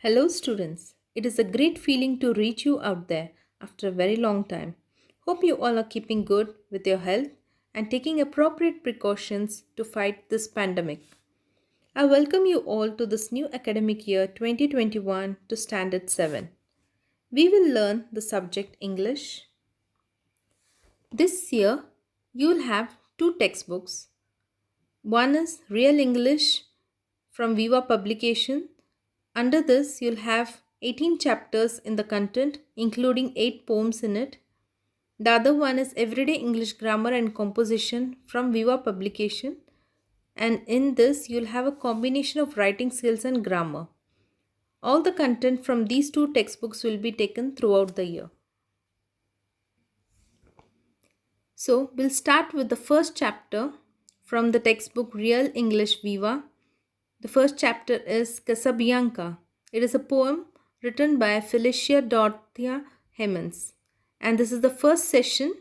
Hello, students. It is a great feeling to reach you out there after a very long time. Hope you all are keeping good with your health and taking appropriate precautions to fight this pandemic. I welcome you all to this new academic year 2021 to Standard 7. We will learn the subject English. This year, you'll have two textbooks. One is Real English from Viva Publication. Under this, you'll have 18 chapters in the content, including 8 poems in it. The other one is Everyday English Grammar and Composition from Viva Publication. And in this, you'll have a combination of writing skills and grammar. All the content from these two textbooks will be taken throughout the year. So, we'll start with the first chapter from the textbook Real English Viva. The first chapter is Casabianca. It is a poem written by Felicia Dorothea Hemans. And this is the first session.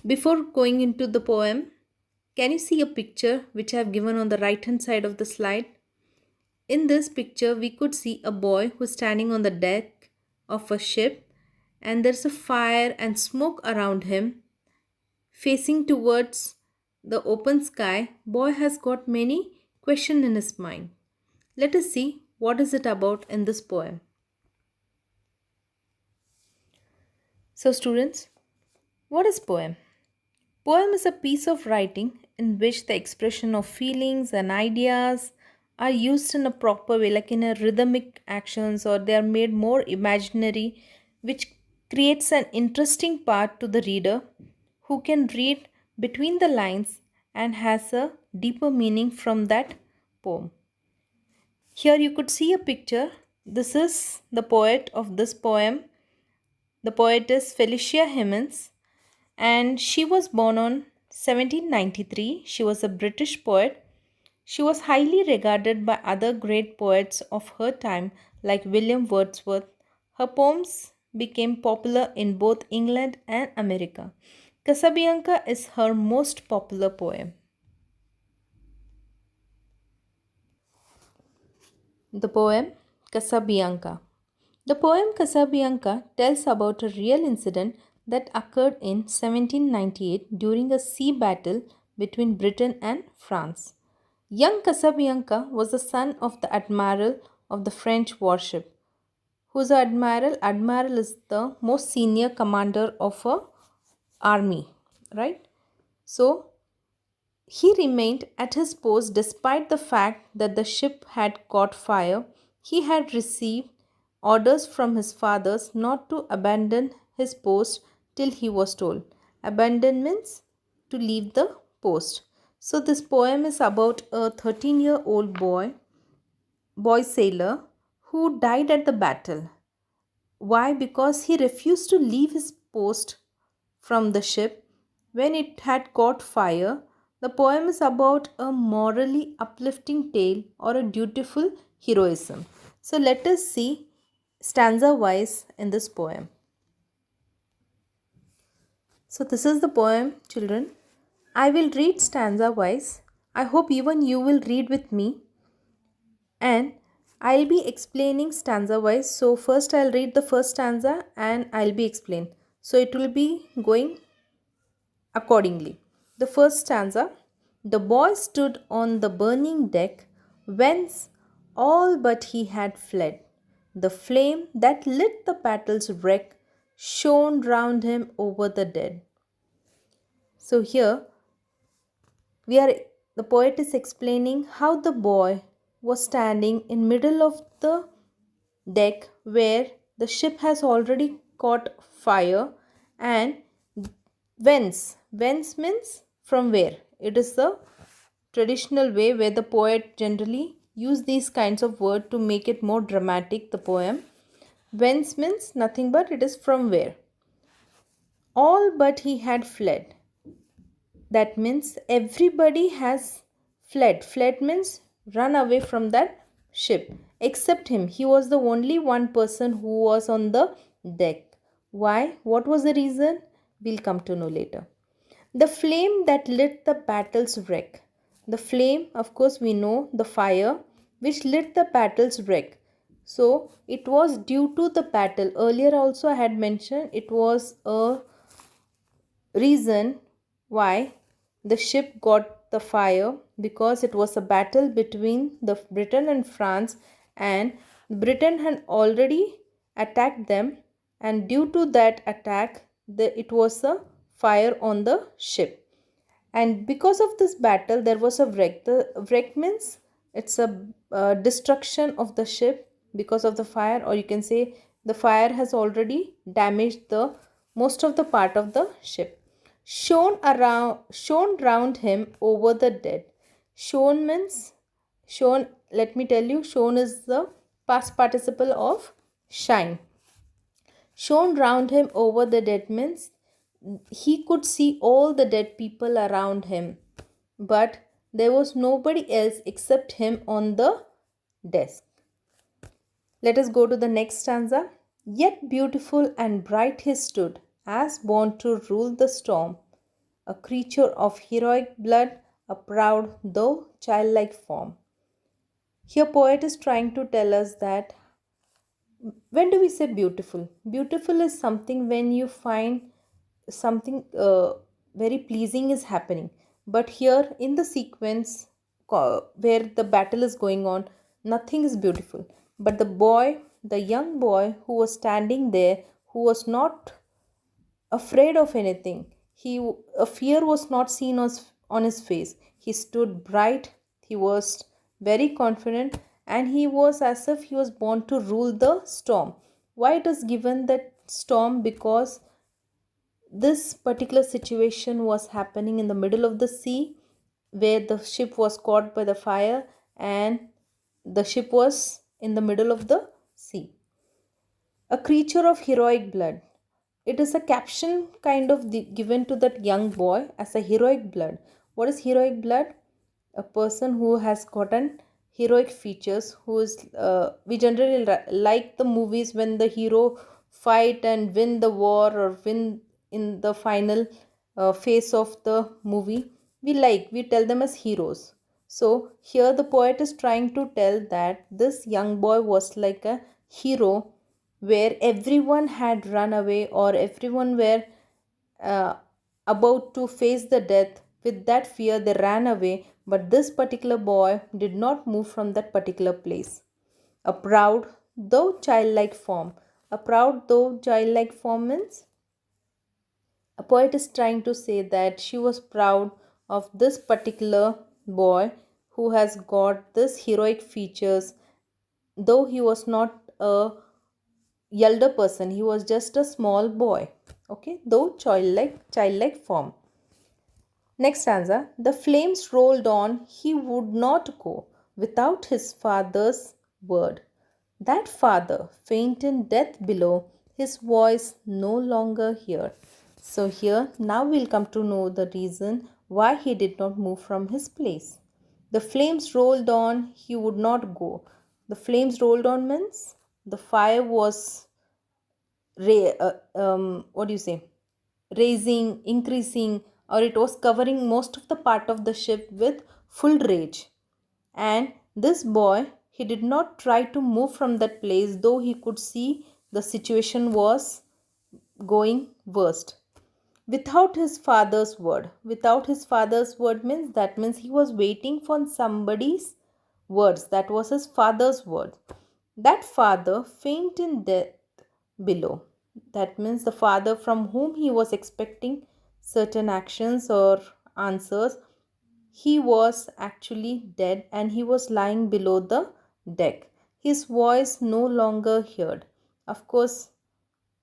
Before going into the poem, can you see a picture which I have given on the right hand side of the slide? In this picture, we could see a boy who is standing on the deck of a ship, and there's a fire and smoke around him. Facing towards the open sky, boy has got many questions in his mind. Let us see what is it about in this poem. So students, what is poem? Poem is a piece of writing in which the expression of feelings and ideas are used in a proper way, like in a rhythmic actions, or they are made more imaginary, which creates an interesting part to the reader who can read between the lines and has a deeper meaning from that poem. Here you could see a picture. This is the poet of this poem. The poet is Felicia Hemans, and she was born on 1793. She was a British poet. She was highly regarded by other great poets of her time like William Wordsworth. Her poems became popular in both England and America. Casabianca is her most popular poem. The poem Casabianca. The poem Casabianca tells about a real incident that occurred in 1798 during a sea battle between Britain and France. Young Casabianca was the son of the admiral of the French warship. Who's an admiral? Admiral is the most senior commander of a army, right? So he remained at his post despite the fact that the ship had caught fire. He had received orders from his fathers not to abandon his post till he was told. Abandon means to leave the post. So this poem is about a 13-year-old boy sailor who died at the battle. Why? Because he refused to leave his post from the ship when it had caught fire. The poem is about a morally uplifting tale or a dutiful heroism. So let us see stanza wise in this poem. So this is the poem, children. I will read stanza wise. I hope even you will read with me. And I'll be explaining stanza wise. So first I'll read the first stanza and I'll be explain. So it will be going accordingly. The first stanza. The boy stood on the burning deck, whence all but he had fled. The flame that lit the battle's wreck shone round him over the dead. So here the poet is explaining how the boy was standing in middle of the deck where the ship has already caught fire, and whence means from where. It is the traditional way where the poet generally use these kinds of words to make it more dramatic, the poem. Whence means nothing but it is from where. All but he had fled. That means everybody has fled. Fled means run away from that ship except him. He was the only one person who was on the deck. Why? What was the reason? We'll come to know later. The flame that lit the battle's wreck. The flame, of course, we know the fire which lit the battle's wreck. So it was due to the battle. Earlier also I had mentioned it was a reason why the ship got the fire, because it was a battle between the Britain and France, and Britain had already attacked them, and due to that attack it was a fire on the ship. And because of this battle there was a wreck. The wreck means it's a destruction of the ship because of the fire, or you can say the fire has already damaged the most of the part of the ship. Shone round him over the dead. Shone means shone, let me tell you, shone is the past participle of shine. Shone round him over the dead means he could see all the dead people around him, but there was nobody else except him on the desk. Let us go to the next stanza. Yet beautiful and bright he stood, as born to rule the storm, a creature of heroic blood, a proud though childlike form. Here, poet is trying to tell us that when do we say beautiful? Beautiful is something when you find something very pleasing is happening. But here in the sequence where the battle is going on, nothing is beautiful. But the boy, the young boy who was standing there, who was not afraid of anything. A fear was not seen on his face. He stood bright, he was very confident, and he was as if he was born to rule the storm. Why it is given that storm? Because this particular situation was happening in the middle of the sea, where the ship was caught by the fire and the ship was in the middle of the sea. A creature of heroic blood. It is a caption kind of given to that young boy as a heroic blood. What is heroic blood? A person who has gotten heroic features, who is we generally like the movies when the hero fight and win the war or win in the final phase of the movie. We tell them as heroes. So here the poet is trying to tell that this young boy was like a hero, where everyone had run away or everyone were uh, about to face the death. With that fear they ran away, but this particular boy did not move from that particular place. A proud though childlike form. A proud though childlike form means a poet is trying to say that she was proud of this particular boy who has got this heroic features, though he was not a elder person, he was just a small boy. Okay, though childlike form. Next stanza. The flames rolled on, he would not go without his father's word. That father faint in death below, his voice no longer heard. So here now we'll come to know the reason why he did not move from his place. The flames rolled on, he would not go. The flames rolled on means the fire was what do you say, raising, increasing, or it was covering most of the part of the ship with full rage. And this boy, he did not try to move from that place, though he could see the situation was going worst. Without his father's word. Without his father's word means, that means he was waiting for somebody's words. That was his father's word. That father faint in death below. That means the father from whom he was expecting certain actions or answers, he was actually dead and he was lying below the deck. His voice no longer heard. Of course,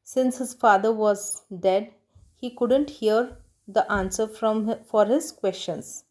since his father was dead, he couldn't hear the answer for his questions.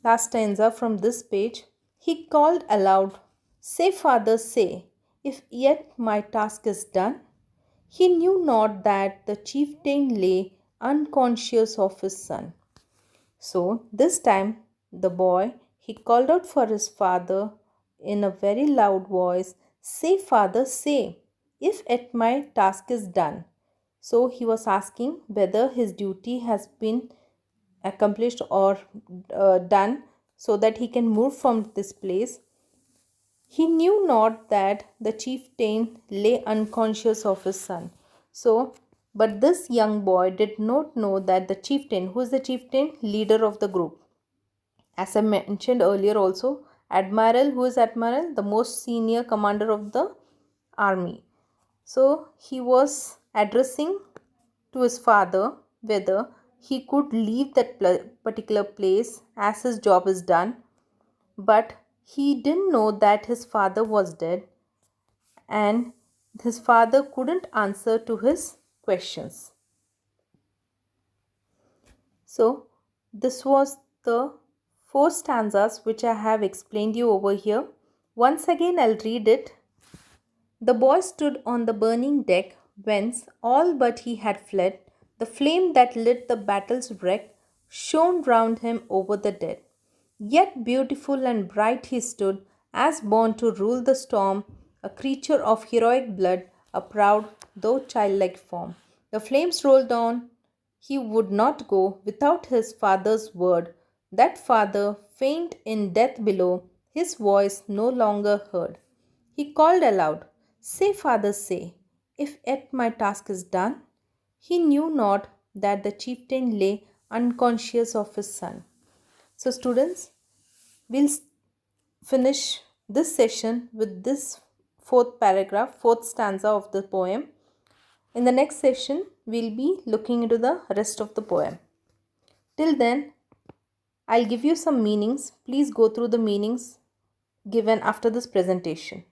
Last stanza from this page. He called aloud, say, father, say, if yet my task is done. He knew not that the chieftain lay unconscious of his son. So this time the boy, he called out for his father in a very loud voice, say, father, say, if yet my task is done. So he was asking whether his duty has been accomplished or done, so that he can move from this place. He knew not that the chieftain lay unconscious of his son. But this young boy did not know that the chieftain, who is the chieftain? Leader of the group. As I mentioned earlier, also, Admiral, who is Admiral? The most senior commander of the army. So, he was addressing to his father whether he could leave that particular place as his job is done, but he didn't know that his father was dead and his father couldn't answer to his questions. So, this was the four stanzas which I have explained you over here. Once again, I'll read it. The boy stood on the burning deck, whence all but he had fled. The flame that lit the battle's wreck shone round him over the dead. Yet beautiful and bright he stood, as born to rule the storm, a creature of heroic blood, a proud though childlike form. The flames rolled on, he would not go without his father's word. That father, faint in death below, his voice no longer heard. He called aloud, Say, father, say, if yet my task is done. He knew not that the chieftain lay unconscious of his son. So, students, we'll finish this session with this fourth paragraph, fourth stanza of the poem. In the next session, we'll be looking into the rest of the poem. Till then, I'll give you some meanings. Please go through the meanings given after this presentation.